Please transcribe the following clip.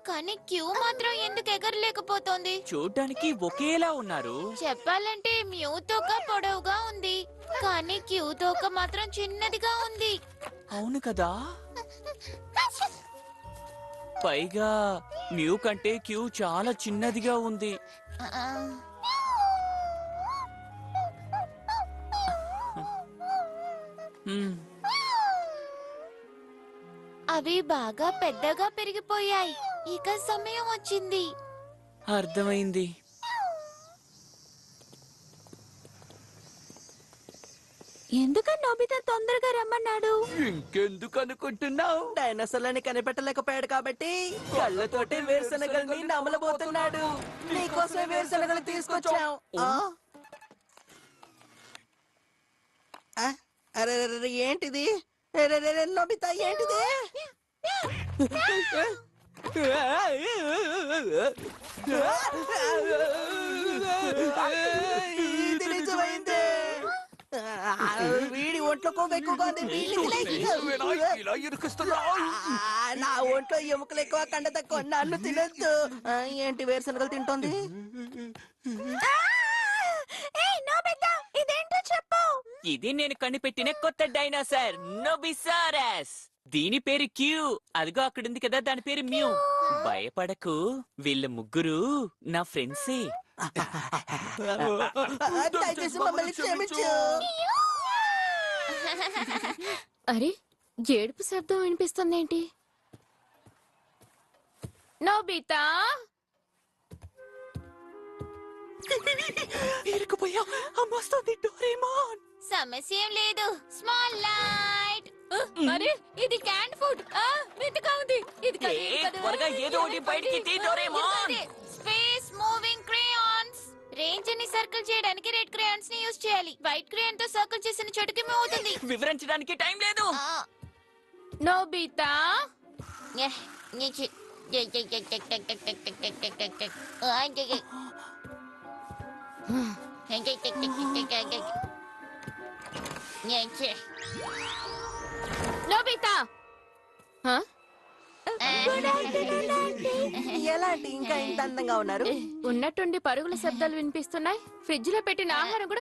కానీ క్యూ మాత్రం ఎందుకు ఎగరలేకపోతోంది? చూడ్డానికి ఒకేలా ఉన్నారు. చెప్పాలంటే మ్యూ తోక పొడవుగా ఉంది, కానీ క్యూ తోక మాత్రం చిన్నదిగా ఉంది. అవును కదా. పైగా మ్యూ కంటే క్యూ చాలా చిన్నదిగా ఉంది. ఆ, హ్మ్, అవి బాగా పెద్దగా పెరిగిపోయాయి. ఇక సమయం వచ్చింది. అర్థమైంది. ఎందుకని నోబితా తొందరగా రమ్మన్నాడు? ఇంకెందుకు అనుకుంటున్నావు? డైనోసార్లని కనిపెట్టలేకపోయాడు కాబట్టి కళ్ళతోటి వేరుశనగల్ని నమలబోతున్నాడు. నీకోసమే వేరుశనగలు తీసుకొచ్చాం. అరే ఏంటిది? నోబితా ఏంటిది? ఇది నిజమైంది. వీడి ఒంట్లో కొవ్వు ఎక్కువగా ఉంది. ఇలా ఇరుకిస్తున్నావు. నా ఒంట్లో ఎముకలు ఎక్కువ కండ తక్కువ. నన్ను తినొద్దు. ఏంటి వేరుశనగలు తింటోంది? ఇదేంటో చెప్పు. ఇది నేను కనిపెట్టిన కొత్త డైనోసార్ నోబిసారస్. దీని పేరు క్యూ. అదిగో అక్కడుంది కదా, దాని పేరు మ్యూ. భయపడకు, వీళ్ళ ముగ్గురు నా ఫ్రెండ్సే. దయచేసి మమ్మల్ని క్షమించు. అరే, ఏడుపు శబ్దం వినిపిస్తుందేంటి? నోబితా, ఇరుకుపోయా. అమ్మొస్తుంది డోరేమోన్. సమస్య ఏం లేదు. Small light. అరే, ఇది క్యాన్ ఫుడ్. వింతగా ఉంది. ఇది కాదు, ఇది కాదు. త్వరగా ఏదో ఒకటి బయటికి తీ Doraemon. Space moving crayons. Range ని సర్కిల్ చేయడానికి రెడ్ క్రేయాన్స్ ని యూజ్ చేయాలి. వైట్ క్రేయాన్ తో సర్కిల్ చేసిన చోటుకి మూవ్ అవుతుంది. వివరించడానికి టైం లేదు. Nobita, Nobita. ఎలాంటి ఇంకా ఇంత అందంగా ఉన్నారు? ఉన్నట్టుండి పరుగుల శబ్దాలు వినిపిస్తున్నాయి. ఫ్రిడ్జ్ లో పెట్టిన ఆహారం కూడా